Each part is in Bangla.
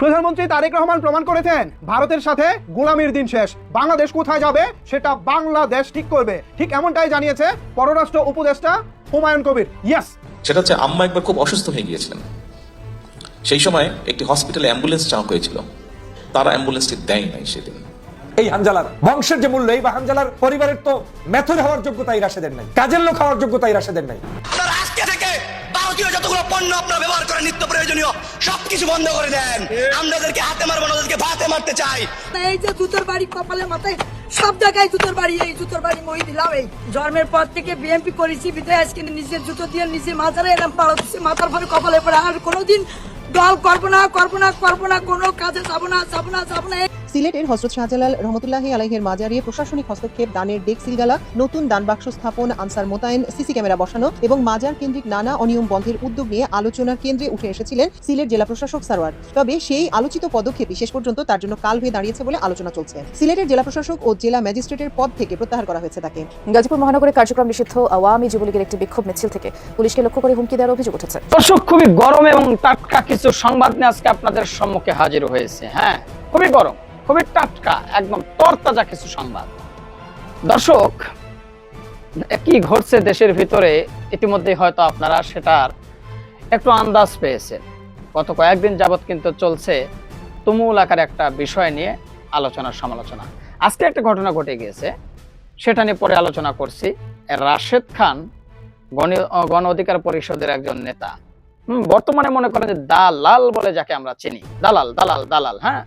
প্রধানমন্ত্রী তারেক রহমান প্রমাণ করেছেন ভারতের সাথে গোলামির দিন শেষ, বাংলাদেশ কোথায় যাবে সেটা বাংলাদেশ ঠিক করবে। ঠিক এমনটাই জানিয়েছে পররাষ্ট্র উপদেষ্টা হুমায়ুন কবির। ইয়েস, সেটা হচ্ছে আম্মা একবার খুব অসুস্থ হয়ে গিয়েছিলেন। সেই সময় একটি হসপিটালে অ্যাম্বুলেন্স চাওয়া হয়েছিল, তারা অ্যাম্বুলেন্সটি দেয় নাই সেদিন। এই হানজালার বংশের যে মূল্য, এই বা হানজালার পরিবারের তো মেথর হওয়ার যোগ্যতা এই রাশেদের নাই, কাজের লোক হওয়ার যোগ্যতা এই রাশেদের নাই। আজকে থেকে ভারতীয় যতগুলো পণ্য আপনারা ব্যবহার করেন নিত্য প্রয়োজনীয় সবকিছু বন্ধ করে দেন। আমাদেরকে হাতে মারবো না, ওদেরকে ভাতে মারতে চাই। এই যে জুতোর বাড়ি কপালে মাথায় সব জায়গায় জুতোর বাড়ি, এই জুতোর বাড়ি মই দিলাম। এই জন্মের পর থেকে বিএমপি করেছি, বিদায় আজকে নিজের জুতো দিয়ে নিজে মাথারে এরম পাড়া দিচ্ছি, মাথার পরে কপালে পড়ে। আর কোনোদিন দল করবো না, কোনো কাজে যাবো না। সিলেটের হযরত শাহজালাল রহমতুল্লাহি আলাইহির মাজারে প্রশাসনিক হস্তক্ষেপ, দানের ডেক সিলগালা, নতুন দান বাক্স স্থাপন, আনসার মোতায়েন, সিসি ক্যামেরা বসানো এবং মাজার কেন্দ্রিক নানা অনিয়ম বন্ধের উদ্যোগ নিয়ে আলোচনার কেন্দ্রে উঠে এসেছিলেন সিলেট জেলা প্রশাসক সারওয়ার। তবে সেই আলোচিত পদক্ষেপই শেষ পর্যন্ত তার জন্য কাল হয়ে দাঁড়িয়েছে বলে আলোচনা চলছে। সিলেটের জেলা প্রশাসক ও জেলা ম্যাজিস্ট্রেটের পদ থেকে প্রত্যাহার করা হয়েছে তাকে। গাজীপুর মহানগরে কার্যক্রম নিষিদ্ধ আওয়ামী যুবলীগের একটি বিক্ষোভ মিছিল থেকে পুলিশকে লক্ষ্য করে হুমকি দেওয়ার অভিযোগ উঠেছে। দর্শক, খুবই গরম এবং টাটকা কিছু সংবাদ নিয়ে আজকে আপনাদের সম্মুখে হাজির হয়েছে। হ্যাঁ, খুবই গরম, খুবই টাটকা, একদম তরতাজা কিছু সংবাদ। দর্শক, কি ঘটছে দেশের ভিতরে ইতিমধ্যে হয়তো আপনারা সেটার একটু আন্দাজ পেয়েছেন। গত কয়েকদিন যাবৎ কিন্তু চলছে তুমুল আকারে একটা বিষয় নিয়ে আলোচনা সমালোচনা। আজকে একটা ঘটনা ঘটে গিয়েছে, সেটা নিয়ে পরে আলোচনা করছি। রাশেদ খান গণ অধিকার পরিষদের একজন নেতা, বর্তমানে মনে করেন যে দালাল বলে যাকে আমরা চিনি, দালাল দালাল দালাল। হ্যাঁ,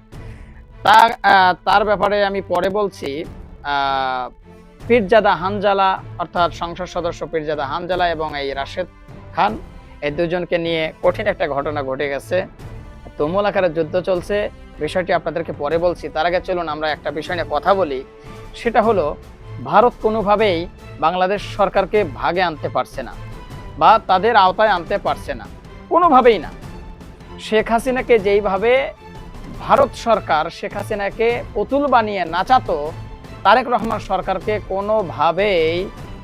তার ব্যাপারে আমি পরে বলছি। পীরজাদা হানজালা, অর্থাৎ সংসদ সদস্য পীরজাদা হানজালা এবং এই রাশেদ খান, এই দুজনকে নিয়ে কঠিন একটা ঘটনা ঘটে গেছে। তুমুল আকারে যুদ্ধ চলছে, বিষয়টি আপনাদেরকে পরে বলছি। তার আগে চলুন আমরা একটা বিষয় নিয়ে কথা বলি। সেটা হলো, ভারত কোনোভাবেই বাংলাদেশ সরকারকে ভাগে আনতে পারছে না বা তাদের আওতায় আনতে পারছে না, কোনোভাবেই না। শেখ হাসিনাকে যেইভাবে ভারত সরকার শেখ হাসিনাকে পুতুল বানিয়ে নাচাতো, তারেক রহমান সরকারকে কোনোভাবেই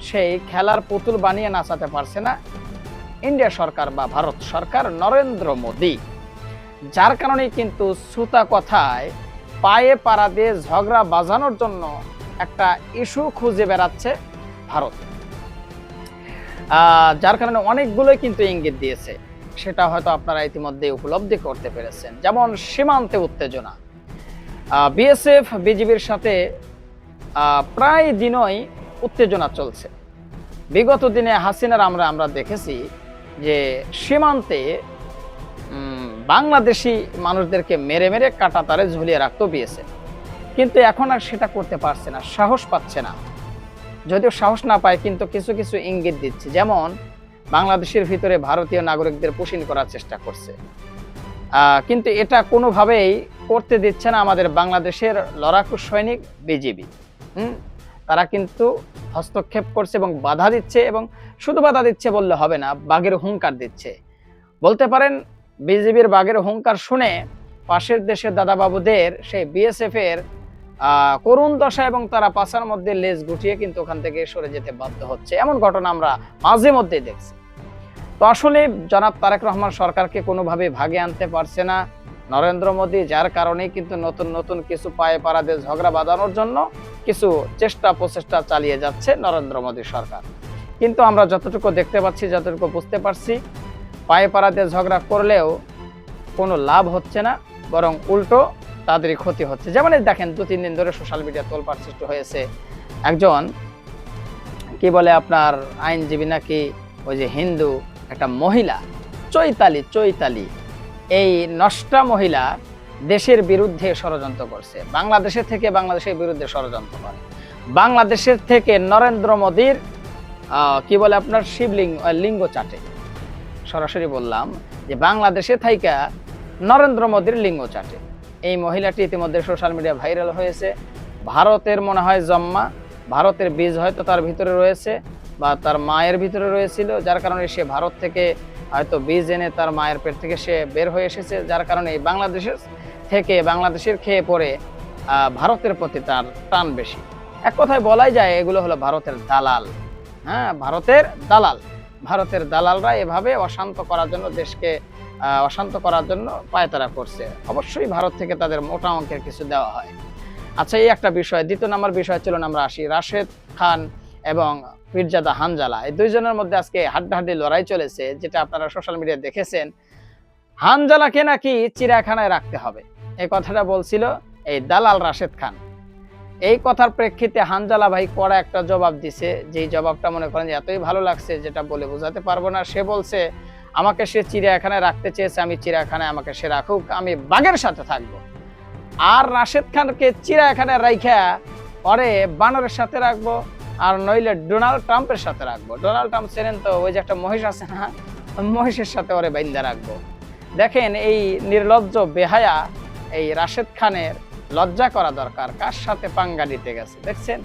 সেই খেলার পুতুল বানিয়ে নাচাতে পারছে না ইন্ডিয়া সরকার বা ভারত সরকার, নরেন্দ্র মোদী। যার কারণেই কিন্তু সুতা কথায় পায়ে পাড়া দিয়ে ঝগড়া বাজানোর জন্য একটা ইস্যু খুঁজে বেড়াচ্ছে ভারত। যার কারণে অনেকগুলোই কিন্তু ইঙ্গিত দিয়েছে, সেটা হয়তো আপনারা ইতিমধ্যে উপলব্ধি করতে পেরেছেন। যেমন সীমান্তে উত্তেজনা, বিএসএফ বিজিবির সাথে প্রায় দিনই উত্তেজনা চলছে। বিগত দিনে হাসিনার আমরা দেখেছি যে সীমান্তে বাংলাদেশি মানুষদেরকে মেরে মেরে কাঁটাতারে ঝুলিয়ে রাখতো বিএসএফ, কিন্তু এখন আর সেটা করতে পারছে না, সাহস পাচ্ছে না। যদিও সাহস না পায়, কিন্তু কিছু কিছু ইঙ্গিত দিচ্ছে। যেমন বাংলাদেশের ভিতরে ভারতীয় নাগরিকদের পুশিন করার চেষ্টা করছে, কিন্তু এটা কোনোভাবেই করতে দিচ্ছে না আমাদের বাংলাদেশের লড়াকু সৈনিক বিজিবি। তারা কিন্তু হস্তক্ষেপ করছে এবং বাধা দিচ্ছে, এবং শুধু বাধা দিচ্ছে বললে হবে না, বাঘের হুঙ্কার দিচ্ছে। বলতে পারেন বিজিবির বাঘের হুঙ্কার শুনে পাশের দেশের দাদাবাবুদের সেই বিএসএফ এর করুণ দশা এবং তারা পাশার মধ্যে লেজ গুটিয়ে কিন্তু ওখান থেকে সরে যেতে বাধ্য হচ্ছে। এমন ঘটনা আমরা মাঝে মধ্যে দেখছি। তো আসলে জনাব তারেক রহমান সরকারকে কোনোভাবে ভাগে আনতে পারছে না নরেন্দ্র মোদী, যার কারণেই কিন্তু নতুন নতুন কিছু পায়ে পাড়া দিয়ে ঝগড়া বাঁধানোর জন্য কিছু প্রচেষ্টা চালিয়ে যাচ্ছে নরেন্দ্র মোদী সরকার। কিন্তু আমরা যতটুকু দেখতে পাচ্ছি, যতটুকু বুঝতে পারছি, পায়ে পাড়া দিয়ে ঝগড়া করলেও কোনো লাভ হচ্ছে না, বরং উল্টো তাদেরই ক্ষতি হচ্ছে। যেমন দেখেন, 2-3 দিন ধরে সোশ্যাল মিডিয়া তোলপাড় সৃষ্টি হয়েছে। একজন কি বলে আপনার আইনজীবী নাকি, ওই যে হিন্দু একটা মহিলা চৈতালি, এই নষ্টা মহিলা দেশের বিরুদ্ধে ষড়যন্ত্র করছে, বাংলাদেশের বিরুদ্ধে ষড়যন্ত্র করে। বাংলাদেশের থেকে নরেন্দ্র মোদীর কি বলে আপনার লিঙ্গ চাটে। সরাসরি বললাম যে বাংলাদেশে থাইকা নরেন্দ্র মোদীর লিঙ্গ চাটে। এই মহিলাটি ইতিমধ্যে সোশ্যাল মিডিয়া ভাইরাল হয়েছে। ভারতের মনে হয় জন্মা, ভারতের বীজ হয়তো তার ভিতরে রয়েছে বা তার মায়ের ভিতরে রয়েছিল, যার কারণে সে ভারত থেকে হয়তো বীজ এনে তার মায়ের পেট থেকে সে বের হয়ে এসেছে, যার কারণে বাংলাদেশের খেয়ে পড়ে ভারতের প্রতি তার টান বেশি। এক কথায় বলাই যায় এগুলো হলো ভারতের দালাল। হ্যাঁ, ভারতের দালালরা এভাবে অশান্ত করার জন্য দেশকে অশান্ত করার জন্য পায়তারা করছে। অবশ্যই ভারত থেকে তাদের মোটা অঙ্কের কিছু দেওয়া হয়। আচ্ছা, এই একটা বিষয়। দ্বিতীয় নম্বর বিষয় ছিল, আমরা আসি রাশেদ খান এবং পীরজাদা হানজালা, এই দুইজনের মধ্যে আজকে হাড্ডাহাড্ডি লড়াই চলেছে, যেটা আপনারা সোশ্যাল মিডিয়ায় দেখেছেন। হানজালাকে নাকি চিড়িয়াখানায় রাখতে হবে, এই কথাটা বলছিল এই দালাল রাশেদ খান। এই কথার প্রেক্ষিতে হানজালা ভাই কড়া একটা জবাব দিছে, যেই জবাবটা মনে করেন যে এতই ভালো লাগছে যেটা বলে বোঝাতে পারবো না। সে বলছে আমাকে সে চিড়িয়াখানায় রাখতে চেয়েছে, আমি চিড়িয়াখানায় আমাকে সে রাখুক, আমি বাঘের সাথে থাকবো। আর রাশেদ খানকে চিড়িয়াখানায় রাইখা পরে বানরের সাথে রাখবো, আর নইলে ডোনাল্ড ট্রাম্পের সাথে রাখবো। ডোনাল্ড ট্রাম্প চেনেন তো, ওই যে একটা মহিষ আছে না, মহিষের সাথে ওরে বাইন্দা রাখবো। দেখেন এই নির্লজ্জ বেহায়া এই রাশেদ খানের লজ্জা করা দরকার, কার সাথে পাঙ্গা দিতে গেছে দেখছেন।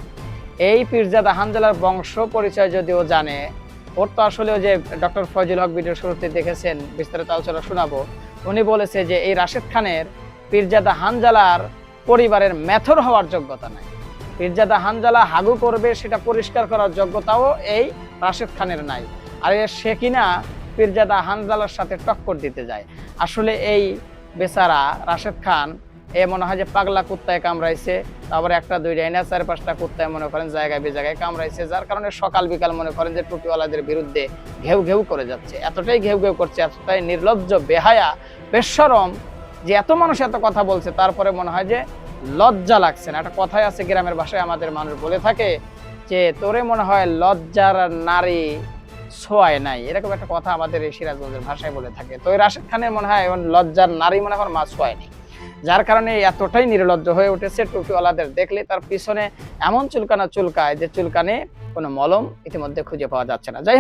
এই পীরজাদা হানজালার বংশ পরিচয় যদিও জানে, ওর তো আসলে ওই যে ডক্টর ফয়জুল হক ভিডিও শুরুতে দেখেছেন, বিস্তারিত আলোচনা শোনাবো। উনি বলেছে যে এই রাশেদ খানের পীরজাদা হানজালার পরিবারের মেথর হওয়ার যোগ্যতা নাই। পীরজাদা হানজালা হাগু করবে সেটা পরিষ্কার করার যোগ্যতাও এই রাশেদ খানের নাই। আর সে কিনা পীরজাদা হানজালার সাথে টক্কর দিতে যায়। আসলে এই বেচারা রাশেদ খান মনে হয় যে পাগলা কুত্তায় কামড়াইছে, তারপরে একটা দুইটা না 4-5টা কুত্তায় মনে করেন জায়গায় বেজায়গায় কামড়াইছে, যার কারণে সকাল বিকাল মনে করেন যে টুপিওয়ালাদের বিরুদ্ধে ঘেউ ঘেউ করে যাচ্ছে। এতটাই ঘেউ ঘেউ করছে, এতটাই নির্লজ্জ বেহায়া বেশরম যে এত মানুষ এত কথা বলছে, তারপরে মনে হয় যে লজ্জা লাগছে না। একটা কথাই আছে গ্রামের ভাষায় আমাদের মানুষ বলে থাকে যে তোরে মনে হয় লজ্জার নারী ছোঁয়ায় নাই, এরকম একটা কথা আমাদের এই সিরাজগঞ্জের ভাষায় বলে থাকে। তো এই রাশেদ খানের মনে হয় লজ্জার নারী মনে হয় মা ছোঁয়ায় নেই, যার কারণে এতটাই নির্লজ্জ হয়ে উঠেছে। টুপিওয়ালাদের দেখলে তার পিছনে এমন চুলকানা চুলকায় যে চুলকানে কোনো মলম ইতিমধ্যে খুঁজে পাওয়া যাচ্ছে না। যাই হোক।